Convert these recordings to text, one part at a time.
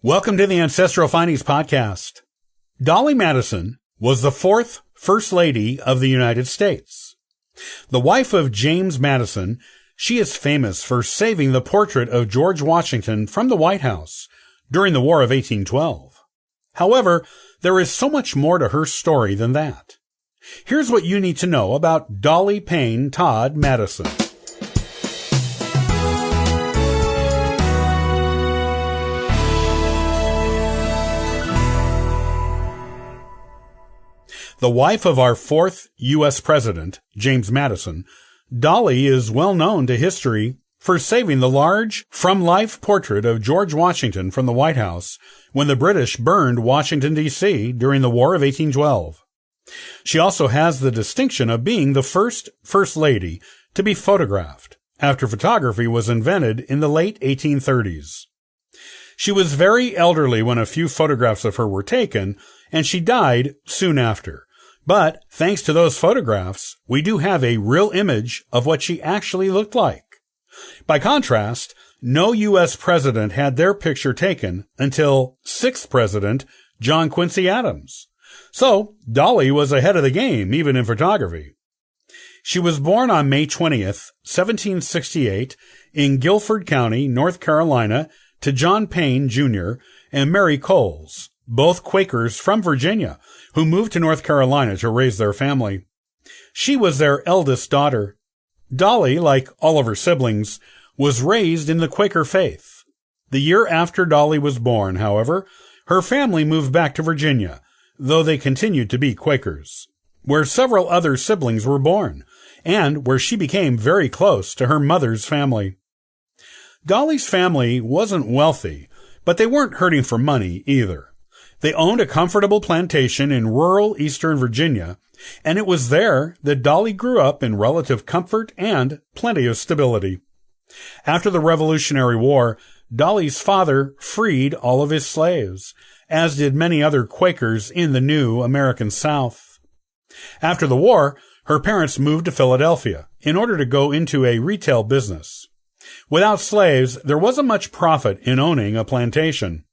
Welcome to the Ancestral Findings Podcast. Dolley Madison was the fourth First Lady of the United States. The wife of James Madison, she is famous for saving the portrait of George Washington from the White House during the War of 1812. However, there is so much more to her story than that. Here's what you need to know about Dolley Payne Todd Madison. The wife of our fourth U.S. President, James Madison, Dolley is well known to history for saving the large, from-life portrait of George Washington from the White House when the British burned Washington, D.C. during the War of 1812. She also has the distinction of being the first First Lady to be photographed, after photography was invented in the late 1830s. She was very elderly when a few photographs of her were taken, and she died soon after. But thanks to those photographs, we do have a real image of what she actually looked like. By contrast, no U.S. president had their picture taken until sixth president John Quincy Adams. So, Dolley was ahead of the game, even in photography. She was born on May 20th, 1768, in Guilford County, North Carolina, to John Payne, Jr. and Mary Coles, both Quakers from Virginia, who moved to North Carolina to raise their family. She was their eldest daughter. Dolley, like all of her siblings, was raised in the Quaker faith. The year after Dolley was born, however, her family moved back to Virginia, though they continued to be Quakers, where several other siblings were born, and where she became very close to her mother's family. Dolley's family wasn't wealthy, but they weren't hurting for money either. They owned a comfortable plantation in rural eastern Virginia, and it was there that Dolley grew up in relative comfort and plenty of stability. After the Revolutionary War, Dolley's father freed all of his slaves, as did many other Quakers in the new American South. After the war, her parents moved to Philadelphia in order to go into a retail business. Without slaves, there wasn't much profit in owning a plantation.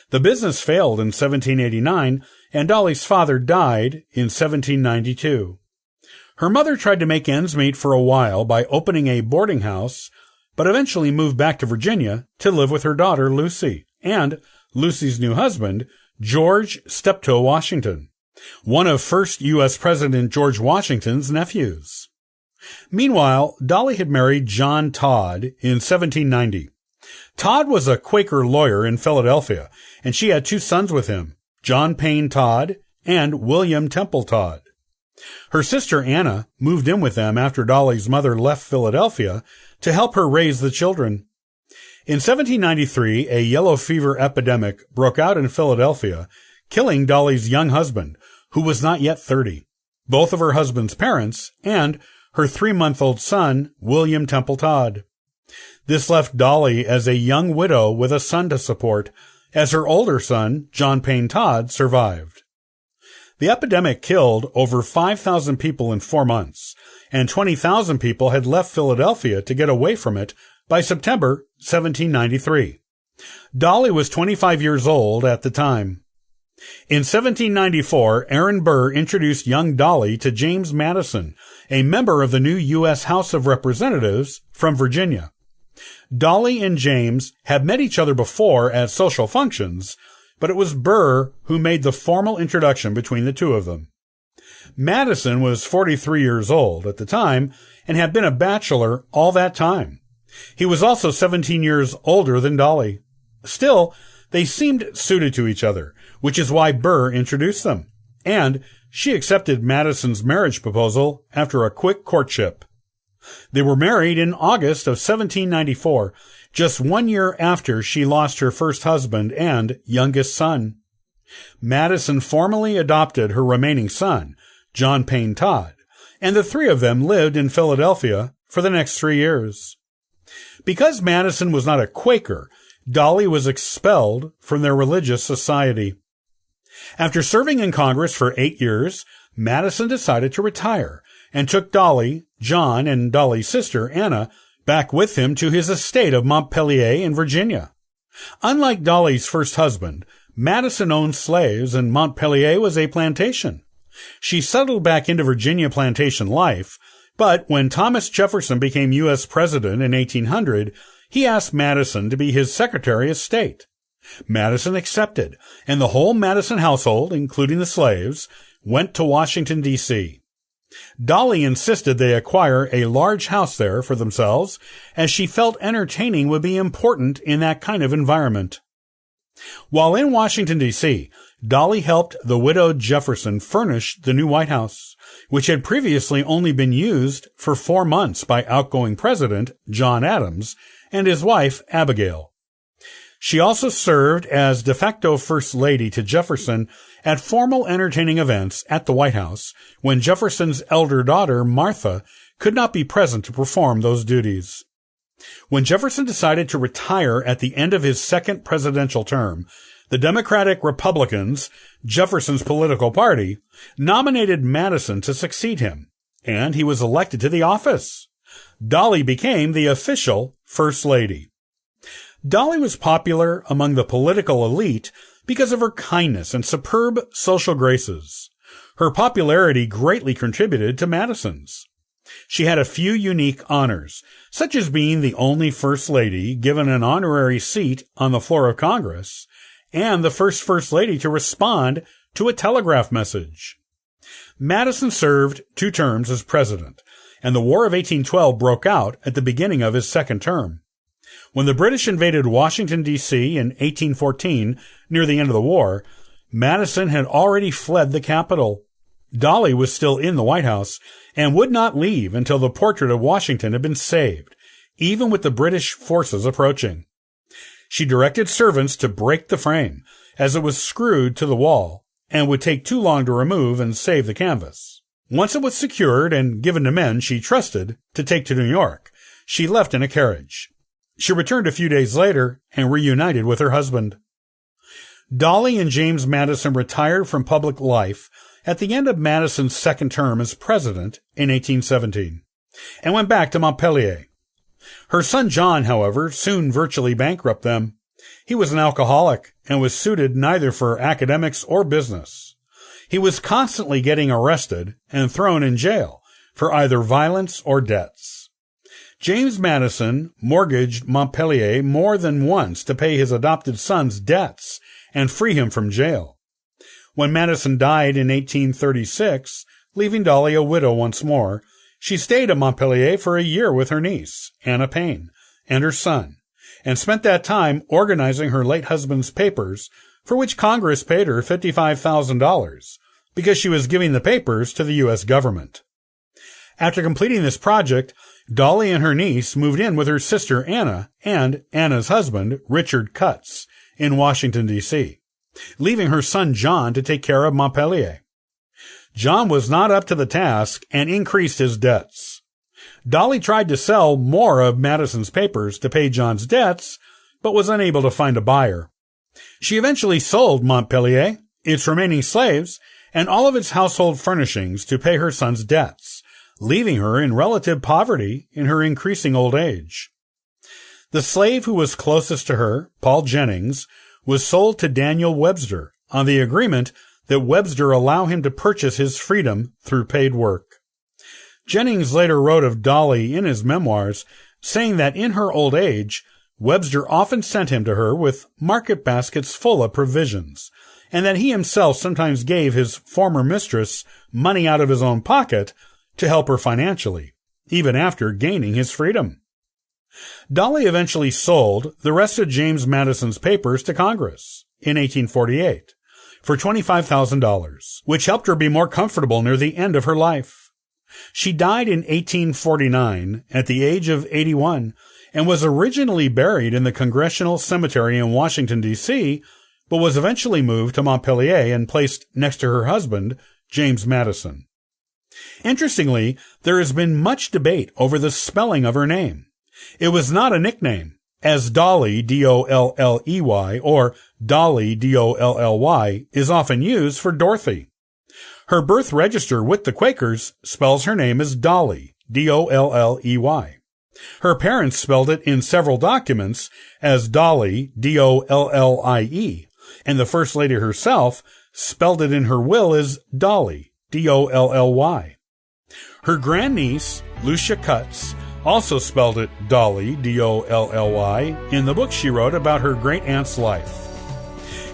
The business failed in 1789, and Dolley's father died in 1792. Her mother tried to make ends meet for a while by opening a boarding house, but eventually moved back to Virginia to live with her daughter, Lucy, and Lucy's new husband, George Steptoe Washington, one of first U.S. President George Washington's nephews. Meanwhile, Dolley had married John Todd in 1790. Todd was a Quaker lawyer in Philadelphia, and she had two sons with him, John Payne Todd and William Temple Todd. Her sister Anna moved in with them after Dolley's mother left Philadelphia to help her raise the children. In 1793, a yellow fever epidemic broke out in Philadelphia, killing Dolley's young husband, who was not yet 30, both of her husband's parents, and her 3-month-old son, William Temple Todd. This left Dolley as a young widow with a son to support, as her older son, John Payne Todd, survived. The epidemic killed over 5,000 people in 4 months, and 20,000 people had left Philadelphia to get away from it by September 1793. Dolley was 25 years old at the time. In 1794, Aaron Burr introduced young Dolley to James Madison, a member of the new U.S. House of Representatives from Virginia. Dolley and James had met each other before at social functions, but it was Burr who made the formal introduction between the two of them. Madison was 43 years old at the time and had been a bachelor all that time. He was also 17 years older than Dolley. Still, they seemed suited to each other, which is why Burr introduced them, and she accepted Madison's marriage proposal after a quick courtship. They were married in August of 1794, just 1 year after she lost her first husband and youngest son. Madison formally adopted her remaining son, John Payne Todd, and the three of them lived in Philadelphia for the next 3 years. Because Madison was not a Quaker, Dolley was expelled from their religious society. After serving in Congress for 8 years, Madison decided to retire and took Dolley, John, and Dolley's sister, Anna, back with him to his estate of Montpelier in Virginia. Unlike Dolley's first husband, Madison owned slaves and Montpelier was a plantation. She settled back into Virginia plantation life, but when Thomas Jefferson became U.S. President in 1800, he asked Madison to be his Secretary of State. Madison accepted, and the whole Madison household, including the slaves, went to Washington, D.C. Dolley insisted they acquire a large house there for themselves, as she felt entertaining would be important in that kind of environment. While in Washington, D.C., Dolley helped the widowed Jefferson furnish the new White House, which had previously only been used for 4 months by outgoing President John Adams and his wife Abigail. She also served as de facto First Lady to Jefferson at formal entertaining events at the White House when Jefferson's elder daughter, Martha, could not be present to perform those duties. When Jefferson decided to retire at the end of his second presidential term, the Democratic Republicans, Jefferson's political party, nominated Madison to succeed him, and he was elected to the office. Dolley became the official First Lady. Dolley was popular among the political elite because of her kindness and superb social graces. Her popularity greatly contributed to Madison's. She had a few unique honors, such as being the only First Lady given an honorary seat on the floor of Congress, and the first First Lady to respond to a telegraph message. Madison served 2 terms as president, and the War of 1812 broke out at the beginning of his second term. When the British invaded Washington, D.C. in 1814, near the end of the war, Madison had already fled the capital. Dolley was still in the White House and would not leave until the portrait of Washington had been saved, even with the British forces approaching. She directed servants to break the frame, as it was screwed to the wall, and would take too long to remove and save the canvas. Once it was secured and given to men she trusted to take to New York, she left in a carriage. She returned a few days later and reunited with her husband. Dolley and James Madison retired from public life at the end of Madison's second term as president in 1817, and went back to Montpelier. Her son John, however, soon virtually bankrupted them. He was an alcoholic and was suited neither for academics or business. He was constantly getting arrested and thrown in jail for either violence or debts. James Madison mortgaged Montpelier more than once to pay his adopted son's debts and free him from jail. When Madison died in 1836, leaving Dolley a widow once more, she stayed at Montpelier for a year with her niece, Anna Payne, and her son, and spent that time organizing her late husband's papers, for which Congress paid her $55,000, because she was giving the papers to the U.S. government. After completing this project, Dolley and her niece moved in with her sister Anna and Anna's husband, Richard Cutts, in Washington, D.C., leaving her son John to take care of Montpelier. John was not up to the task and increased his debts. Dolley tried to sell more of Madison's papers to pay John's debts, but was unable to find a buyer. She eventually sold Montpelier, its remaining slaves, and all of its household furnishings to pay her son's debts, leaving her in relative poverty in her increasing old age. The slave who was closest to her, Paul Jennings, was sold to Daniel Webster on the agreement that Webster allow him to purchase his freedom through paid work. Jennings later wrote of Dolley in his memoirs, saying that in her old age, Webster often sent him to her with market baskets full of provisions, and that he himself sometimes gave his former mistress money out of his own pocket to help her financially, even after gaining his freedom. Dolley eventually sold the rest of James Madison's papers to Congress in 1848 for $25,000, which helped her be more comfortable near the end of her life. She died in 1849 at the age of 81 and was originally buried in the Congressional Cemetery in Washington, D.C., but was eventually moved to Montpelier and placed next to her husband, James Madison. Interestingly, there has been much debate over the spelling of her name. It was not a nickname, as Dolley, D-O-L-L-E-Y, or Dolly, D-O-L-L-Y, is often used for Dorothy. Her birth register with the Quakers spells her name as Dolley, D-O-L-L-E-Y. Her parents spelled it in several documents as Dolley, D-O-L-L-I-E, and the First Lady herself spelled it in her will as Dolley, D-O-L-L-Y. Her grandniece, Lucia Cutts, also spelled it Dolley, D-O-L-L-Y, in the book she wrote about her great-aunt's life.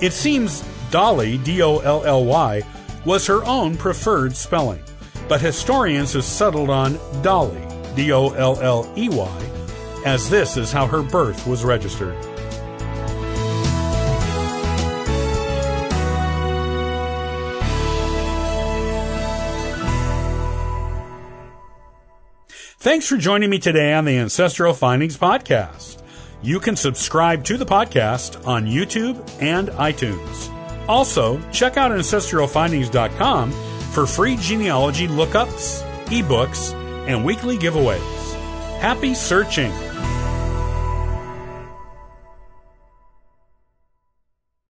It seems Dolley, D-O-L-L-Y, was her own preferred spelling, but historians have settled on Dolley, D-O-L-L-E-Y, as this is how her birth was registered. Thanks for joining me today on the Ancestral Findings Podcast. You can subscribe to the podcast on YouTube and iTunes. Also, check out ancestralfindings.com for free genealogy lookups, ebooks, and weekly giveaways. Happy searching!